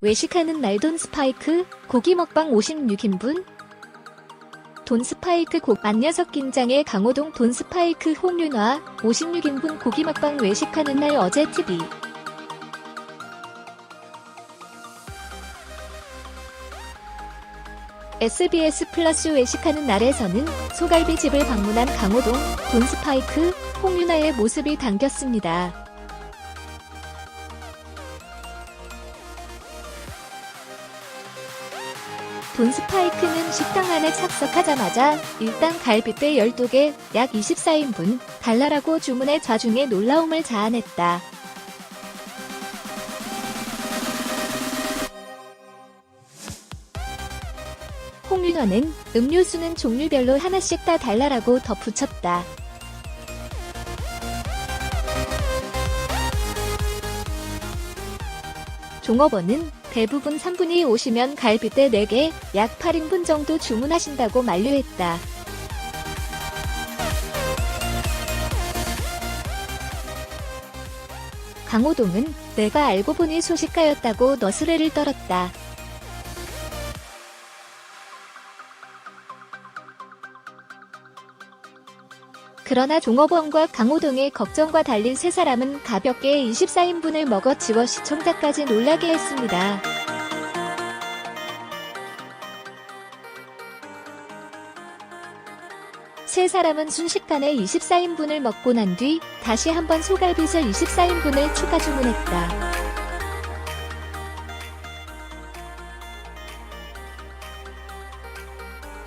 외식하는 날 돈스파이크 고기 먹방 56인분. 돈스파이크 안녀석 긴장의 강호동 돈스파이크 홍윤화 56인분 고기 먹방 외식하는 날 어제 TV. SBS 플러스 외식하는 날에서는 소갈비집을 방문한 강호동 돈스파이크 홍윤화의 모습이 담겼습니다. 돈스파이크는 식당 안에 착석하자마자 일단 갈빗대 12개, 약 24인분 달라라고 주문해 좌중에 놀라움을 자아냈다. 홍윤화는 음료수는 종류별로 하나씩 다 달라라고 덧붙였다. 종업원은 대부분 3분이 오시면 갈빗대 4개, 약 8인분 정도 주문하신다고 만류했다. 강호동은 내가 알고 보니 소식가였다고 너스레를 떨었다. 그러나 종업원과 강호동의 걱정과 달리 세 사람은 가볍게 24인분을 먹어치워 시청자까지 놀라게 했습니다. 세 사람은 순식간에 24인분을 먹고 난 뒤 다시 한번 소갈빗을 24인분을 추가 주문했다.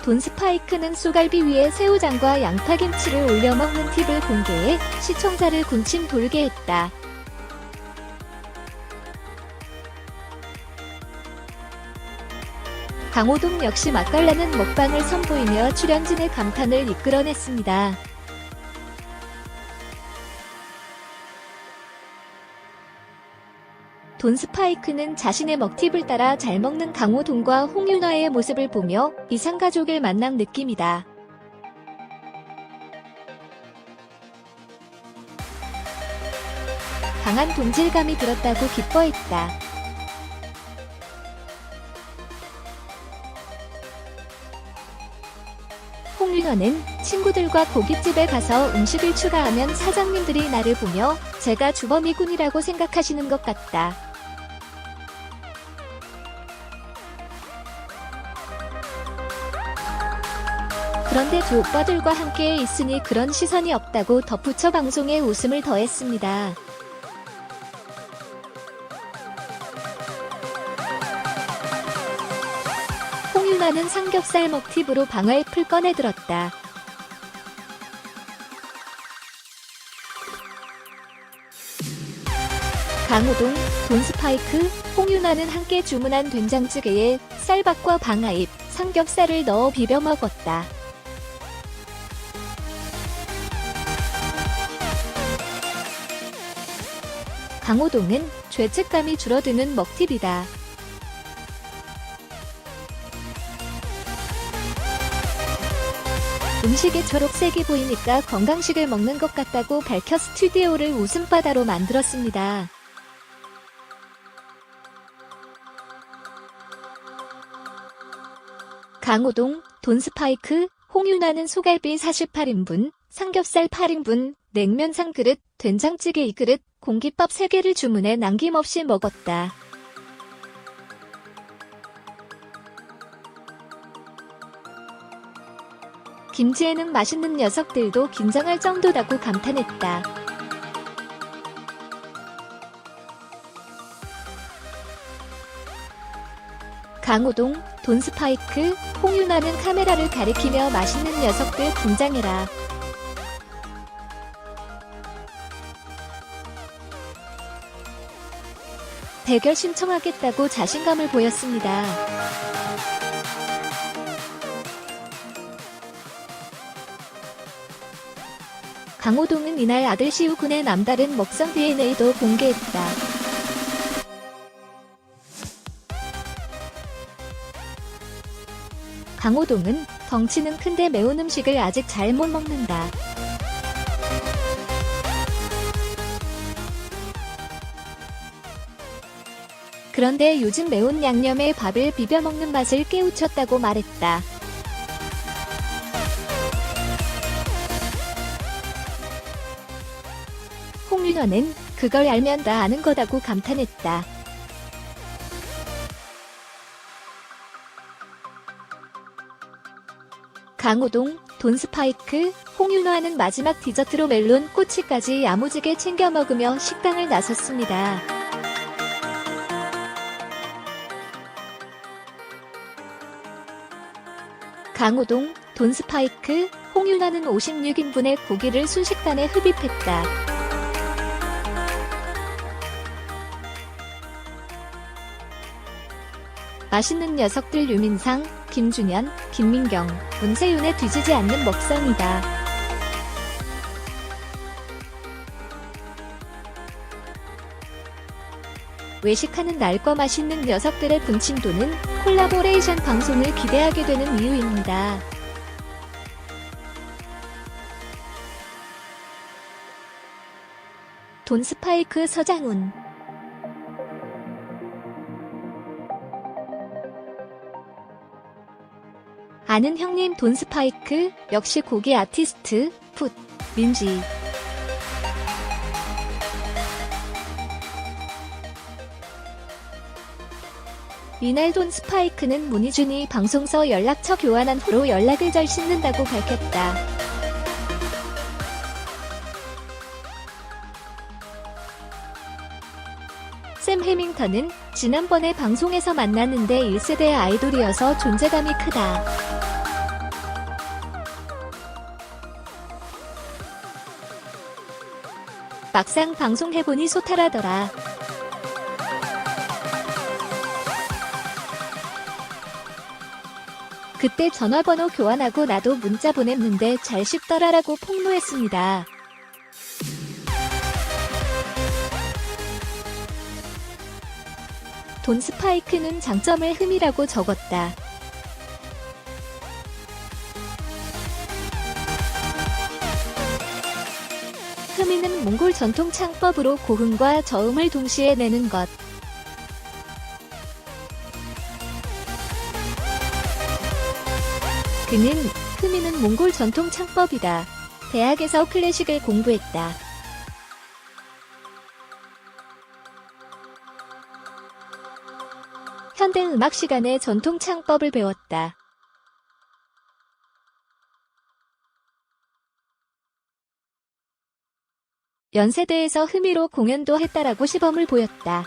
돈스파이크는 소갈비 위에 새우장과 양파김치를 올려 먹는 팁을 공개해 시청자를 군침 돌게 했다. 강호동 역시 맛깔나는 먹방을 선보이며 출연진의 감탄을 이끌어냈습니다. 돈스파이크는 자신의 먹팁을 따라 잘 먹는 강호동과 홍윤화의 모습을 보며 이상가족을 만난 느낌이다. 강한 동질감이 들었다고 기뻐했다. 홍윤화는 친구들과 고깃집에 가서 음식을 추가하면 사장님들이 나를 보며 제가 주범이군이라고 생각하시는 것 같다. 그런데 두 오빠들과 함께 있으니 그런 시선이 없다고 덧붙여 방송에 웃음을 더했습니다. 홍윤화는 삼겹살 먹팁으로 방아잎을 꺼내들었다. 강호동, 돈스파이크, 홍윤화는 함께 주문한 된장찌개에 쌀밥과 방아잎, 삼겹살을 넣어 비벼 먹었다. 강호동은 죄책감이 줄어드는 먹팁이다. 음식에 초록색이 보이니까 건강식을 먹는 것 같다고 밝혀 스튜디오를 웃음바다로 만들었습니다. 강호동, 돈스파이크, 홍윤화는 소갈비 48인분, 삼겹살 8인분, 냉면 3그릇, 된장찌개 2그릇, 공깃밥 3개를 주문해 남김없이 먹었다. 김치에는 맛있는 녀석들도 긴장할 정도다고 감탄했다. 강호동, 돈스파이크, 홍윤화는 카메라를 가리키며 맛있는 녀석들 긴장해라. 대결 신청하겠다고 자신감을 보였습니다. 강호동은 이날 아들 시우 군의 남다른 먹성 DNA도 공개했다. 강호동은 덩치는 큰데 매운 음식을 아직 잘 못 먹는다. 그런데 요즘 매운 양념에 밥을 비벼 먹는 맛을 깨우쳤다고 말했다. 홍윤아는 그걸 알면 다 아는 거다고 감탄했다. 강호동, 돈스파이크, 홍윤아는 마지막 디저트로 멜론, 꼬치까지 야무지게 챙겨 먹으며 식당을 나섰습니다. 강호동, 돈스파이크, 홍윤아는 56인분의 고기를 순식간에 흡입했다. 맛있는 녀석들 유민상, 김준현, 김민경, 문세윤에 뒤지지 않는 먹성이다. 외식하는 날과 맛있는 녀석들의 분친도는 콜라보레이션 방송을 기대하게 되는 이유입니다. 돈스파이크 서장훈 아는 형님 돈스파이크, 역시 고기 아티스트, 풋, 민지. 이날 돈스파이크는 문희준이 방송서 연락처 교환한 후로 연락을 잘 씻는다고 밝혔다. 샘 해밍턴은 지난번에 방송에서 만났는데 1세대의 아이돌이어서 존재감이 크다. 막상 방송해보니 소탈하더라. 그때 전화번호 교환하고 나도 문자 보냈는데 잘 씹더라라고 폭로했습니다. 돈스파이크는 장점을 흠이라고 적었다. 흠이는 몽골 전통 창법으로 고음과 저음을 동시에 내는 것. 그는 흠이는 몽골 전통 창법이다. 대학에서 클래식을 공부했다. 현대 음악 시간에 전통 창법을 배웠다. 연세대에서 흠이로 공연도 했다라고 시범을 보였다.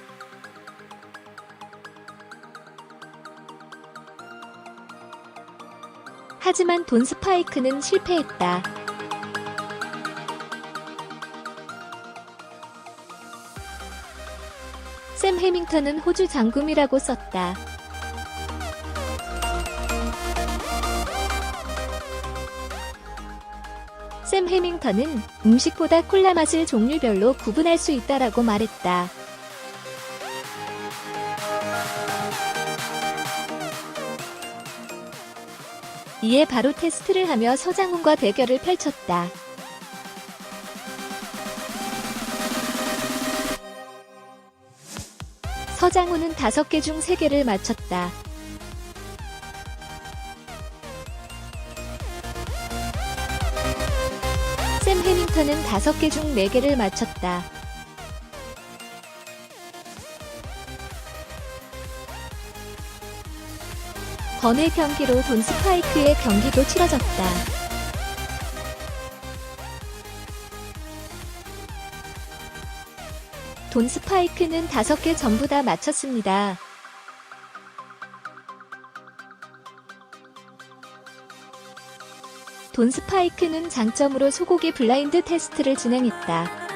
하지만 돈스파이크는 실패했다. 샘 해밍턴은 호주 장금이라고 썼다. 샘 해밍턴은 음식보다 콜라 맛을 종류별로 구분할 수 있다라고 말했다. 이에 바로 테스트를 하며 서장훈과 대결을 펼쳤다. 서장훈은 5개 중 3개를 맞췄다. 샘 해밍턴은 5개 중 4개를 맞췄다. 번외 경기로 돈스파이크의 경기도 치러졌다. 돈스파이크는 5개 전부 다 맞췄습니다. 돈스파이크는 장점으로 소고기 블라인드 테스트를 진행했다.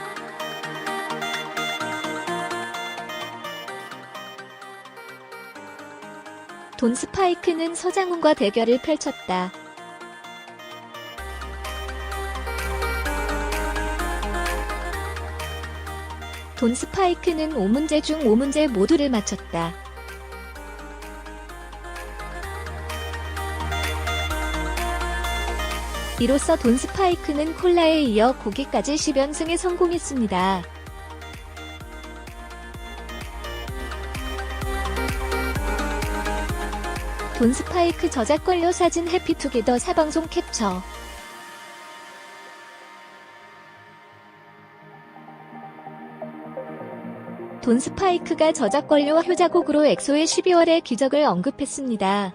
돈스파이크는 서장훈과 대결을 펼쳤다. 돈스파이크는 5문제 중 5문제 모두를 맞췄다. 이로써 돈스파이크는 콜라에 이어 고기까지 10연승에 성공했습니다. 돈 스파이크 저작권료 사진 해피투게더 사방송 캡처. 돈 스파이크가 저작권료 효자곡으로 엑소의 12월의 기적을 언급했습니다.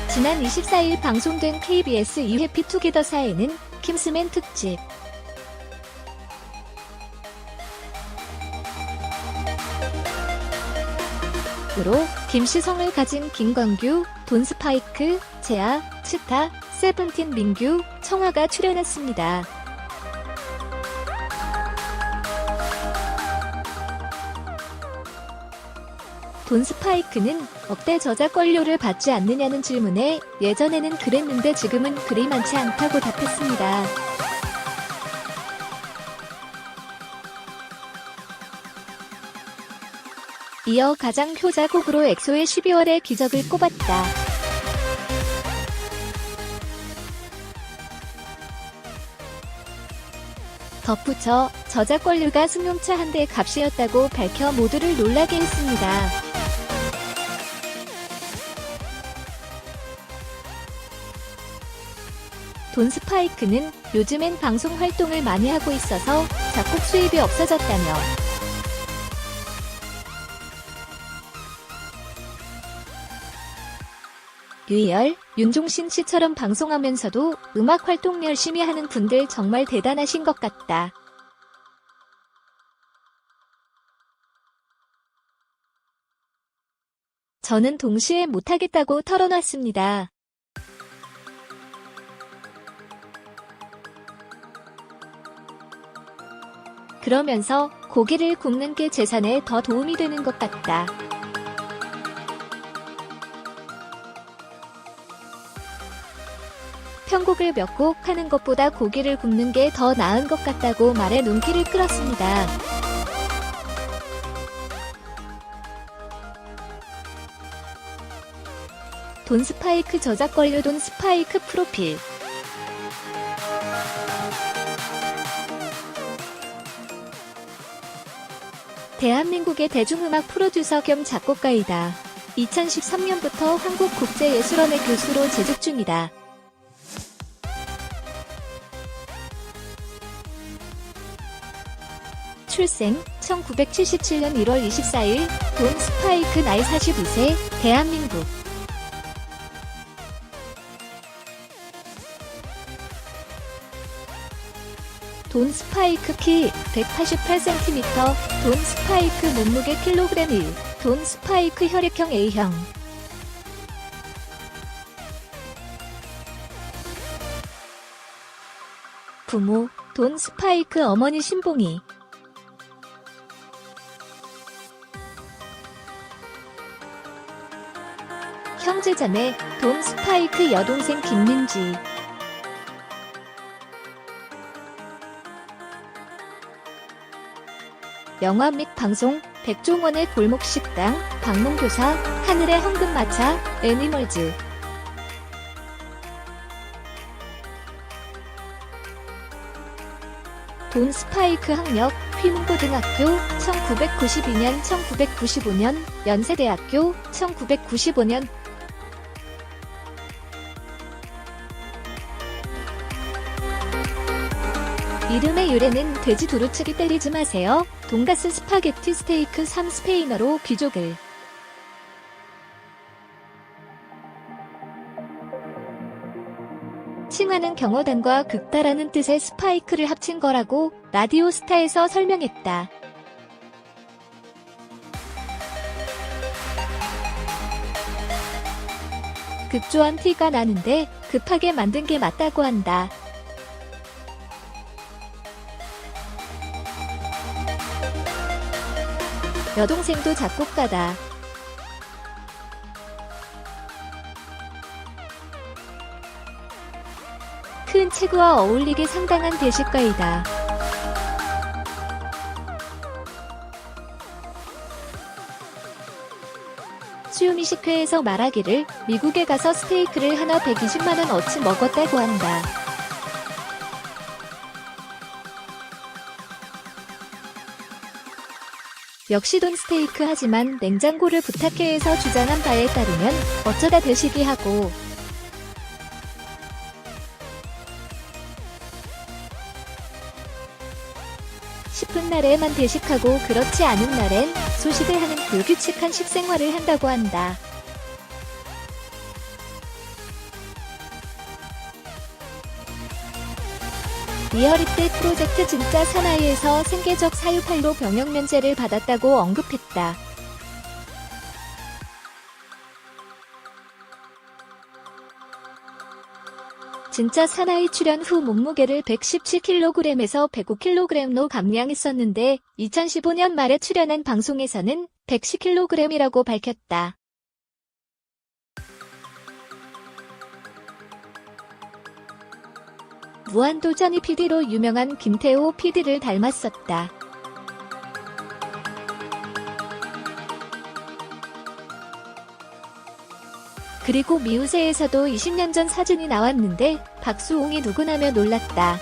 지난 24일 방송된 KBS 2 해피투게더사에는 킴스맨 특집 으로 김시성을 가진 김광규, 돈 스파이크, 재아, 치타, 세븐틴 민규, 청아가 출연했습니다. 돈 스파이크는 억대 저작권료를 받지 않느냐는 질문에 예전에는 그랬는데 지금은 그리 많지 않다고 답했습니다. 이어 가장 효자곡으로 엑소의 12월의 기적을 꼽았다. 덧붙여 저작권료가 승용차 한 대 값이었다고 밝혀 모두를 놀라게 했습니다. 돈 스파이크는 요즘엔 방송 활동을 많이 하고 있어서 작곡 수입이 없어졌다며 유희열, 윤종신 씨처럼 방송하면서도 음악 활동 열심히 하는 분들 정말 대단하신 것 같다. 저는 동시에 못하겠다고 털어놨습니다. 그러면서 고기를 굽는 게 재산에 더 도움이 되는 것 같다. 편곡을 몇 곡 하는 것보다 고기를 굽는 게 더 나은 것 같다고 말해 눈길을 끌었습니다. 돈 스파이크 저작권료 돈 스파이크 프로필 대한민국의 대중음악 프로듀서 겸 작곡가이다. 2013년부터 한국국제예술원의 교수로 재직 중이다. 출생 1977년 1월 24일 돈 스파이크 나이 42세 대한민국 돈 스파이크 키 188cm 돈 스파이크 몸무게 킬로그램 1 돈 스파이크 혈액형 A형 부모 돈 스파이크 어머니 신봉이 형제자매 돈 스파이크 여동생 김민지 영화 및 방송 백종원의 골목식당 박농교사 하늘의 황금마차 애니멀즈 돈 스파이크 학력 휘문고등학교 1992년 1995년 연세대학교 1995년 이름의 유래는 돼지 두루치기 때리지 마세요. 돈가스 스파게티 스테이크 3 스페인어로 귀족을 칭하는 경어단과 극다라는 뜻의 스파이크를 합친 거라고 라디오스타에서 설명했다. 급조한 티가 나는데 급하게 만든 게 맞다고 한다. 여동생도 작곡가다. 큰 체구와 어울리게 상당한 대식가이다. 수요미식회에서 말하기를 미국에 가서 스테이크를 하나 120만원 어치 먹었다고 한다. 역시 돈 스테이크 하지만 냉장고를 부탁해 해서 주장한 바에 따르면 어쩌다 대식이 하고 싶은 날에만 대식하고 그렇지 않은 날엔 소식을 하는 불규칙한 식생활을 한다고 한다. 리얼리티 프로젝트 진짜 사나이에서 생계적 사유팔로 병역 면제를 받았다고 언급했다. 진짜 사나이 출연 후 몸무게를 117kg에서 105kg로 감량했었는데 2015년 말에 출연한 방송에서는 110kg이라고 밝혔다. 무한도전이 PD로 유명한 김태호 PD를 닮았었다. 그리고 미우새에서도 20년 전 사진이 나왔는데 박수홍이 누구나며 놀랐다.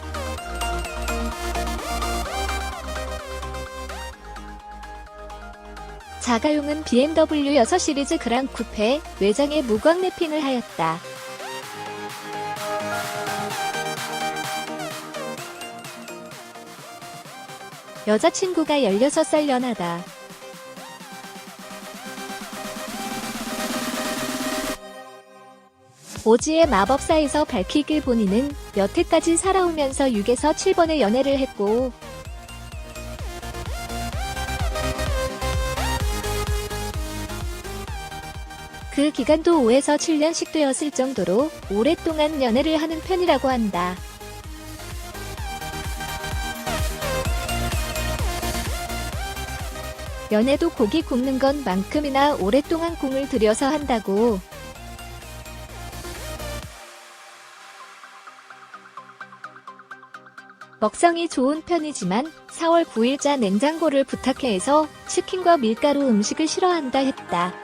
자가용은 BMW 6 시리즈 그랑 쿠페 외장에 무광 랩핑을 하였다. 여자친구가 16살 연하다. 오지의 마법사에서 밝히길 본인은 여태까지 살아오면서 6에서 7번의 연애를 했고 그 기간도 5에서 7년씩 되었을 정도로 오랫동안 연애를 하는 편이라고 한다. 연애도 고기 굽는 것만큼이나 오랫동안 공을 들여서 한다고. 먹성이 좋은 편이지만 4월 9일자 냉장고를 부탁해 해서 치킨과 밀가루 음식을 싫어한다 했다.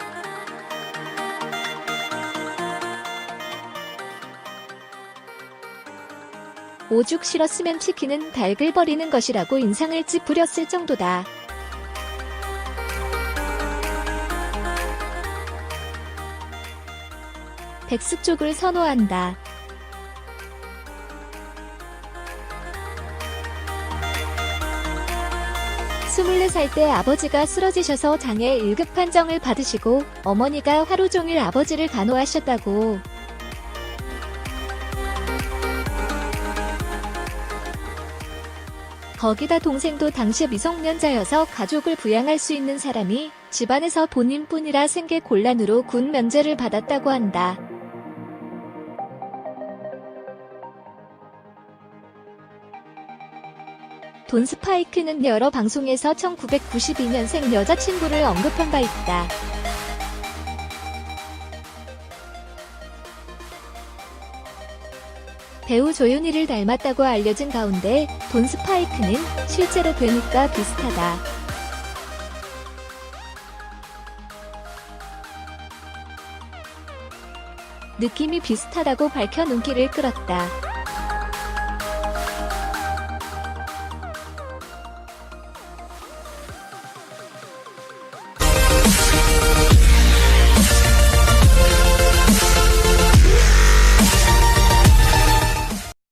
오죽 싫었으면 치킨은 닭을 버리는 것이라고 인상을 찌푸렸을 정도다. 백숙 쪽을 선호한다. 24살 때 아버지가 쓰러지셔서 장애 1급 판정을 받으시고 어머니가 하루 종일 아버지를 간호하셨다고. 거기다 동생도 당시 미성년자여서 가족을 부양할 수 있는 사람이 집안에서 본인뿐이라 생계 곤란으로 군 면제를 받았다고 한다. 돈 스파이크는 여러 방송에서 1992년생 여자친구를 언급한 바 있다. 배우 조윤희를 닮았다고 알려진 가운데 돈 스파이크는 실제로 뵈니까 비슷하다. 느낌이 비슷하다고 밝혀 눈길을 끌었다.